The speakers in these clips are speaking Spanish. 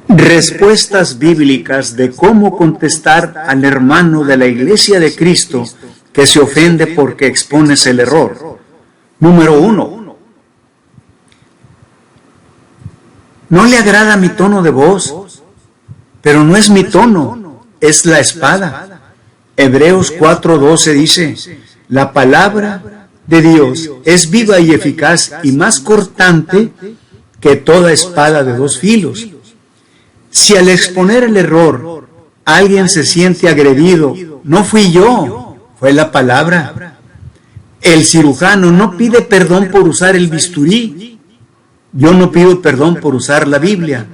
Respuestas bíblicas de cómo contestar al hermano de la Iglesia de Cristo que se ofende porque expones el error. Número 1. No le agrada mi tono de voz, pero no es mi tono, es la espada. Hebreos 4:12 dice, la palabra de Dios es viva y eficaz y más cortante que toda espada de dos filos. Si al exponer el error alguien se siente agredido, no fui yo, fue la palabra. El cirujano no pide perdón por usar el bisturí. Yo no pido perdón por usar la Biblia.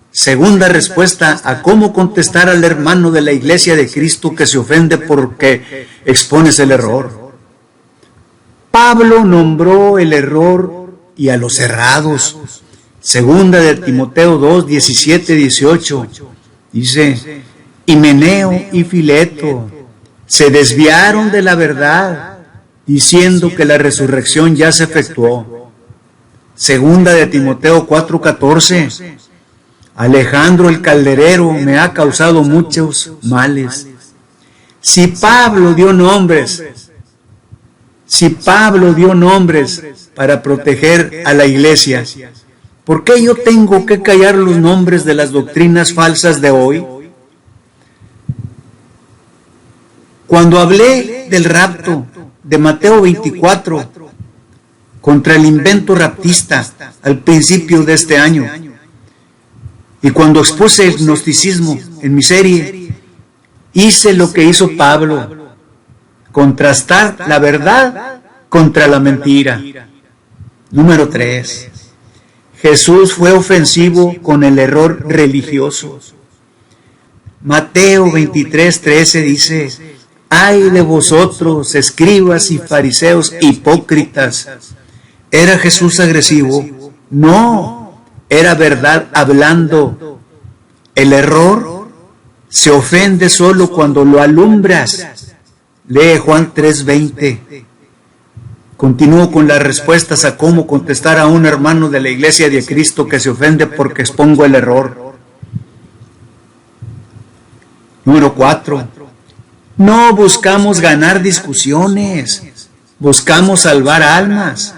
Segunda respuesta a cómo contestar al hermano de la Iglesia de Cristo que se ofende porque expones el error. Pablo nombró el error y a los errados. Segunda de Timoteo 2, 17, 18. Dice, Himeneo y Fileto se desviaron de la verdad, diciendo que la resurrección ya se efectuó. Segunda de Timoteo 4, 14. Alejandro el calderero me ha causado muchos males. Si Pablo dio nombres para proteger a la iglesia, ¿por qué yo tengo que callar los nombres de las doctrinas falsas de hoy? Cuando hablé del rapto de Mateo 24 contra el invento raptista al principio de este año, y cuando expuse el gnosticismo en mi serie, hice lo que hizo Pablo, contrastar la verdad contra la mentira. Número 3. Jesús fue ofensivo con el error religioso. Mateo 23:13 dice, ¡ay de vosotros, escribas y fariseos hipócritas! ¿Era Jesús agresivo? No, era verdad hablando. El error se ofende solo cuando lo alumbras. Lee Juan 3:20. Continúo con las respuestas a cómo contestar a un hermano de la Iglesia de Cristo que se ofende porque expongo el error. Número 4. No buscamos ganar discusiones, buscamos salvar almas.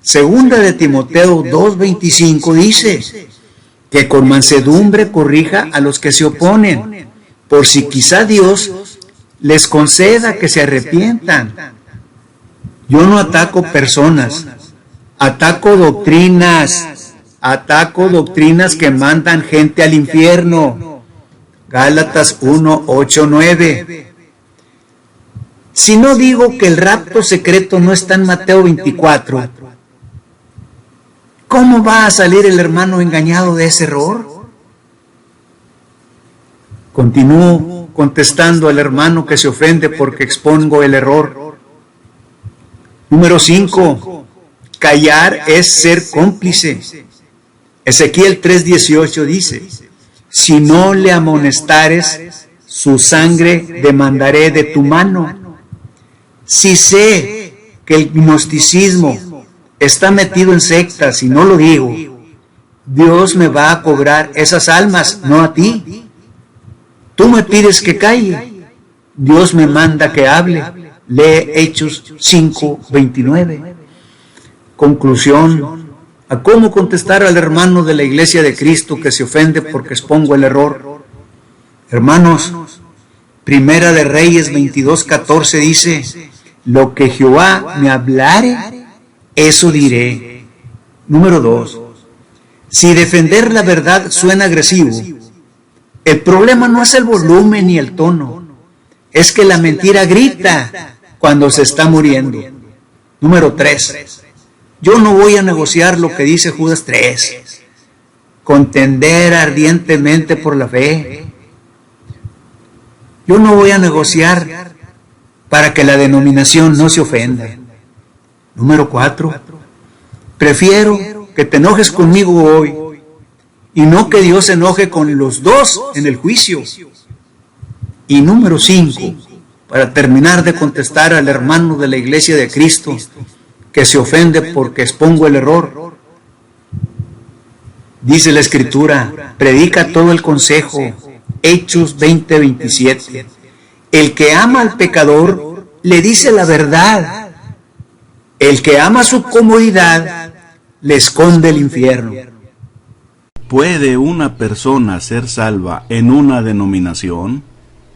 Segunda de Timoteo 2:25 dice que con mansedumbre corrija a los que se oponen, por si quizá Dios les conceda que se arrepientan. Yo no ataco personas, ataco doctrinas que mandan gente al infierno. Gálatas 1:8-9. Si no digo que el rapto secreto no está en Mateo 24, ¿cómo va a salir el hermano engañado de ese error? Continúo contestando al hermano que se ofende porque expongo el error. Número 5. Callar es ser cómplice. Ezequiel 3:18 dice, si no le amonestares, su sangre demandaré de tu mano. Si sé que el gnosticismo está metido en sectas y no lo digo, Dios me va a cobrar esas almas, no a ti. Tú me pides que calle, Dios me manda que hable. Lee Hechos 5:29. Conclusión a cómo contestar al hermano de la Iglesia de Cristo que se ofende porque expongo el error. Hermanos, Primera de Reyes 22:14 dice, lo que Jehová me hablare, eso diré. Número 2. Si defender la verdad suena agresivo, el problema no es el volumen ni el tono, es que la mentira grita cuando se está muriendo. Número 3. Yo no voy a negociar lo que dice Judas 3. Contender ardientemente por la fe. Yo no voy a negociar para que la denominación no se ofenda. Número 4. Prefiero que te enojes conmigo hoy y no que Dios se enoje con los dos en el juicio. Y número 5. Para terminar de contestar al hermano de la Iglesia de Cristo que se ofende porque expongo el error. Dice la Escritura, predica todo el consejo, Hechos 20:27. El que ama al pecador le dice la verdad. El que ama su comodidad le esconde el infierno. ¿Puede una persona ser salva en una denominación?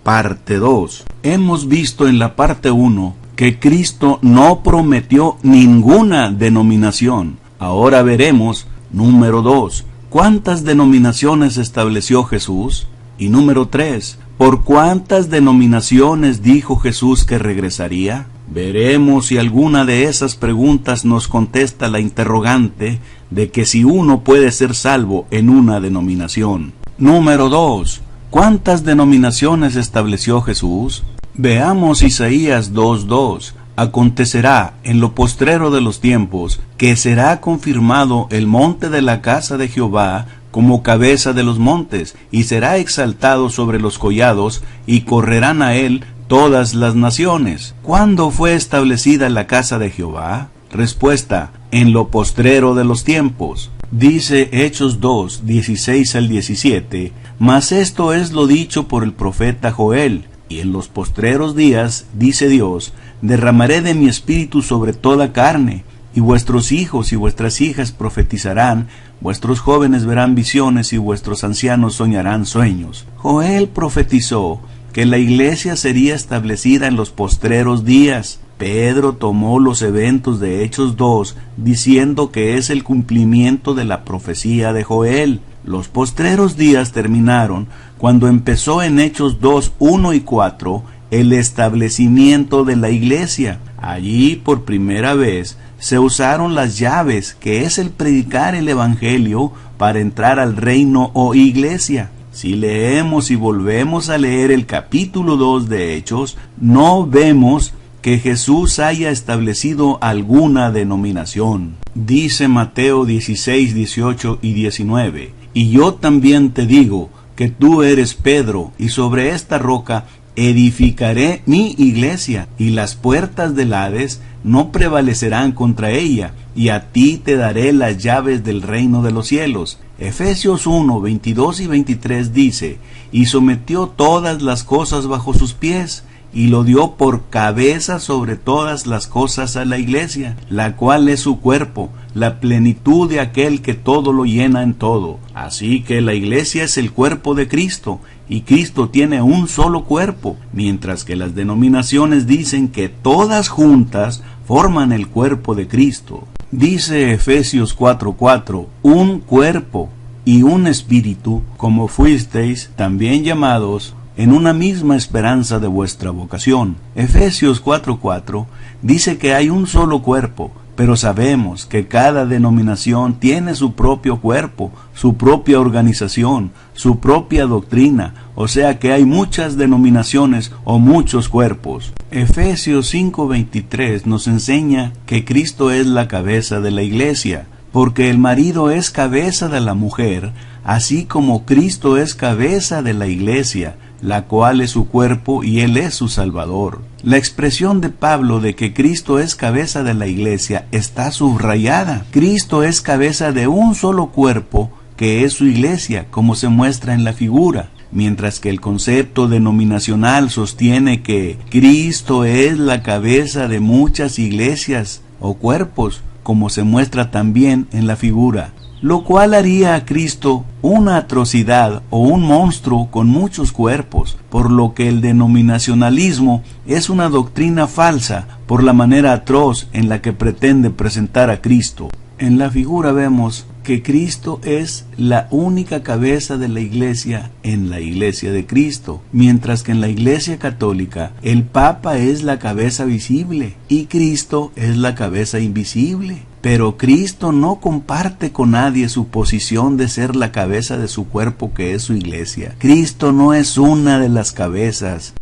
Parte 2. Hemos visto en la parte 1 que Cristo no prometió ninguna denominación. Ahora veremos, número 2, ¿cuántas denominaciones estableció Jesús? Y número 3, ¿por cuántas denominaciones dijo Jesús que regresaría? Veremos si alguna de esas preguntas nos contesta la interrogante de que si uno puede ser salvo en una denominación. Número 2. ¿Cuántas denominaciones estableció Jesús? Veamos Isaías 2:2. Acontecerá en lo postrero de los tiempos que será confirmado el monte de la casa de Jehová como cabeza de los montes, y será exaltado sobre los collados, y correrán a él todas las naciones. ¿Cuándo fue establecida la casa de Jehová? Respuesta: en lo postrero de los tiempos. Dice Hechos 2:16 al 17, mas esto es lo dicho por el profeta Joel, y en los postreros días, dice Dios, derramaré de mi espíritu sobre toda carne, y vuestros hijos y vuestras hijas profetizarán, vuestros jóvenes verán visiones y vuestros ancianos soñarán sueños. Joel profetizó que la iglesia sería establecida en los postreros días. Pedro tomó los eventos de Hechos 2 diciendo que es el cumplimiento de la profecía de Joel. Los postreros días terminaron cuando empezó en Hechos 2:1 y 4 el establecimiento de la iglesia. Allí por primera vez se usaron las llaves, que es el predicar el evangelio para entrar al reino o iglesia. Si leemos y volvemos a leer el capítulo 2 de Hechos, no vemos que Jesús haya establecido alguna denominación. Dice Mateo 16:18 y 19, y yo también te digo que tú eres Pedro, y sobre esta roca edificaré mi iglesia, y las puertas del Hades no prevalecerán contra ella, y a ti te daré las llaves del reino de los cielos. Efesios 1:22 y 23 dice, y sometió todas las cosas bajo sus pies, y lo dio por cabeza sobre todas las cosas a la iglesia, la cual es su cuerpo, la plenitud de aquel que todo lo llena en todo. Así que la iglesia es el cuerpo de Cristo, y Cristo tiene un solo cuerpo, mientras que las denominaciones dicen que todas juntas forman el cuerpo de Cristo. Dice Efesios 4:4, un cuerpo y un espíritu, como fuisteis también llamados en una misma esperanza de vuestra vocación. Efesios 4:4 dice que hay un solo cuerpo, pero sabemos que cada denominación tiene su propio cuerpo, su propia organización, su propia doctrina, o sea que hay muchas denominaciones o muchos cuerpos. Efesios 5:23 nos enseña que Cristo es la cabeza de la iglesia, porque el marido es cabeza de la mujer, así como Cristo es cabeza de la iglesia, la cual es su cuerpo y Él es su Salvador. La expresión de Pablo de que Cristo es cabeza de la iglesia está subrayada. Cristo es cabeza de un solo cuerpo, que es su iglesia, como se muestra en la figura. Mientras que el concepto denominacional sostiene que Cristo es la cabeza de muchas iglesias o cuerpos, como se muestra también en la figura, lo cual haría a Cristo una atrocidad o un monstruo con muchos cuerpos, por lo que el denominacionalismo es una doctrina falsa por la manera atroz en la que pretende presentar a Cristo. En la figura vemos que Cristo es la única cabeza de la iglesia en la iglesia de Cristo, mientras que en la iglesia católica el Papa es la cabeza visible y Cristo es la cabeza invisible. Pero Cristo no comparte con nadie su posición de ser la cabeza de su cuerpo, que es su iglesia. Cristo no es una de las cabezas.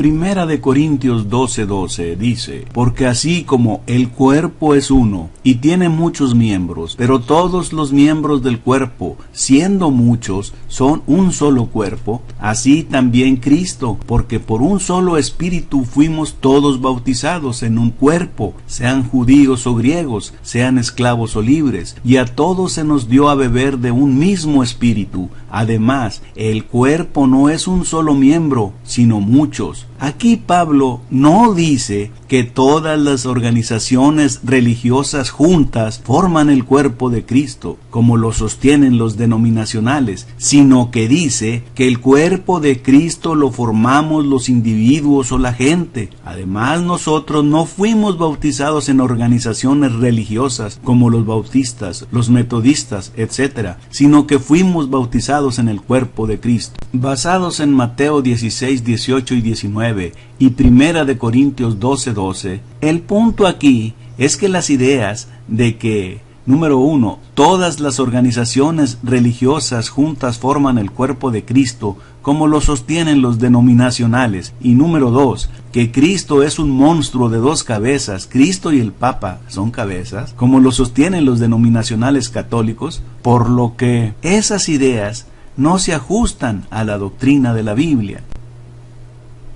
Primera de Corintios 12:12 dice, porque así como el cuerpo es uno y tiene muchos miembros, pero todos los miembros del cuerpo, siendo muchos, son un solo cuerpo, así también Cristo, porque por un solo espíritu fuimos todos bautizados en un cuerpo, sean judíos o griegos, sean esclavos o libres, y a todos se nos dio a beber de un mismo espíritu. Además, el cuerpo no es un solo miembro, sino muchos. Aquí Pablo no dice que todas las organizaciones religiosas juntas forman el cuerpo de Cristo, como lo sostienen los denominacionales, sino que dice que el cuerpo de Cristo lo formamos los individuos o la gente. Además, nosotros no fuimos bautizados en organizaciones religiosas como los bautistas, los metodistas, etc., sino que fuimos bautizados en el cuerpo de Cristo. Basados en Mateo 16, 18 y 19 y Primera de Corintios 12:12, el punto aquí es que las ideas de que, número 1, todas las organizaciones religiosas juntas forman el cuerpo de Cristo, como lo sostienen los denominacionales, y número 2, que Cristo es un monstruo de 2 cabezas, Cristo y el Papa son cabezas, como lo sostienen los denominacionales católicos, por lo que esas ideas no se ajustan a la doctrina de la Biblia.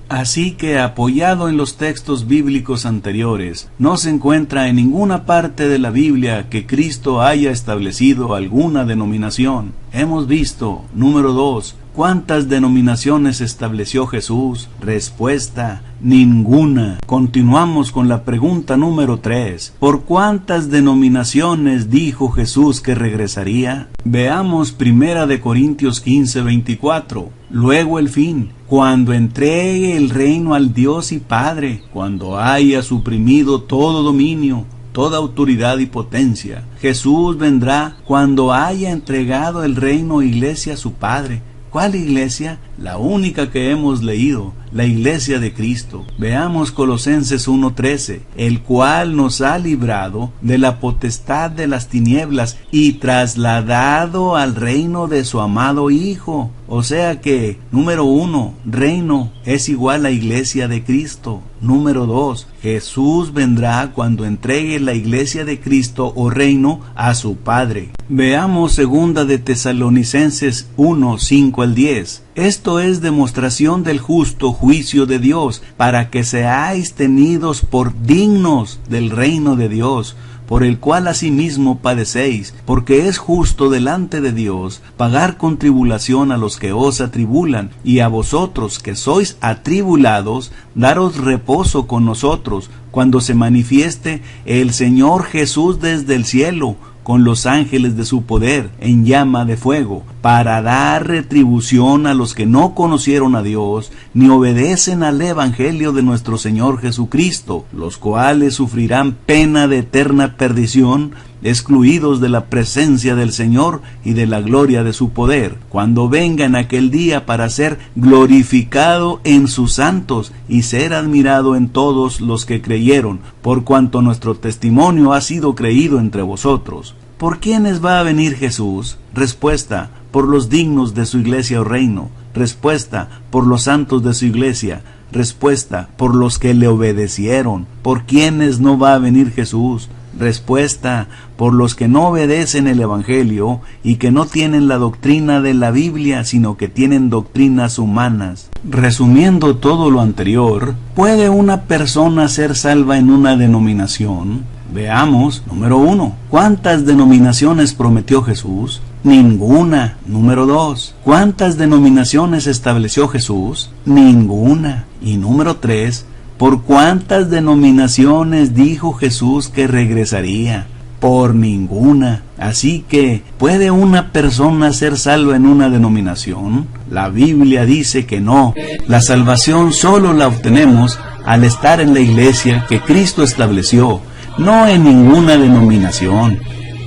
Así que, apoyado en los textos bíblicos anteriores, no se encuentra en ninguna parte de la Biblia que Cristo haya establecido alguna denominación. Hemos visto, número 2, ¿cuántas denominaciones estableció Jesús? Respuesta, ninguna. Continuamos con la pregunta número 3. ¿Por cuántas denominaciones dijo Jesús que regresaría? Veamos Primera de Corintios 15:24. Luego el fin, cuando entregue el reino al Dios y Padre, cuando haya suprimido todo dominio, toda autoridad y potencia. Jesús vendrá cuando haya entregado el reino, iglesia, a su Padre. ¿Cuál iglesia? La única que hemos leído, la iglesia de Cristo. Veamos Colosenses 1:13, el cual nos ha librado de la potestad de las tinieblas y trasladado al reino de su amado Hijo. O sea que, número 1, reino es igual a iglesia de Cristo. Número 2, Jesús vendrá cuando entregue la iglesia de Cristo o reino a su Padre. Veamos segunda de Tesalonicenses 1:5 al 10. Esto es demostración del justo juicio de Dios, para que seáis tenidos por dignos del reino de Dios, por el cual asimismo padecéis, porque es justo delante de Dios pagar con tribulación a los que os atribulan, y a vosotros que sois atribulados, daros reposo con nosotros, cuando se manifieste el Señor Jesús desde el cielo, con los ángeles de su poder en llama de fuego, para dar retribución a los que no conocieron a Dios, ni obedecen al evangelio de nuestro Señor Jesucristo, los cuales sufrirán pena de eterna perdición, excluidos de la presencia del Señor y de la gloria de su poder, cuando venga en aquel día para ser glorificado en sus santos y ser admirado en todos los que creyeron, por cuanto nuestro testimonio ha sido creído entre vosotros. ¿Por quiénes va a venir Jesús? Respuesta, por los dignos de su iglesia o reino. Respuesta, por los santos de su iglesia. Respuesta, por los que le obedecieron. ¿Por quiénes no va a venir Jesús? Respuesta, por los que no obedecen el Evangelio y que no tienen la doctrina de la Biblia, sino que tienen doctrinas humanas. Resumiendo todo lo anterior, ¿puede una persona ser salva en una denominación? Veamos, número 1, ¿cuántas denominaciones prometió Jesús? Ninguna. Número 2, ¿cuántas denominaciones estableció Jesús? Ninguna. Y número 3, ¿por cuántas denominaciones dijo Jesús que regresaría? Por ninguna. Así que, ¿puede una persona ser salva en una denominación? La Biblia dice que no. La salvación solo la obtenemos al estar en la iglesia que Cristo estableció, no en ninguna denominación.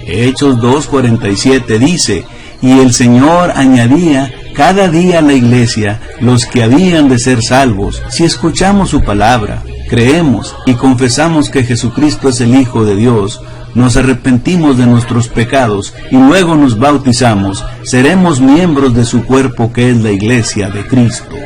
Hechos 2:47 dice, y el Señor añadía cada día a la iglesia los que habían de ser salvos. Si escuchamos su palabra, creemos y confesamos que Jesucristo es el Hijo de Dios, nos arrepentimos de nuestros pecados y luego nos bautizamos, seremos miembros de su cuerpo que es la iglesia de Cristo.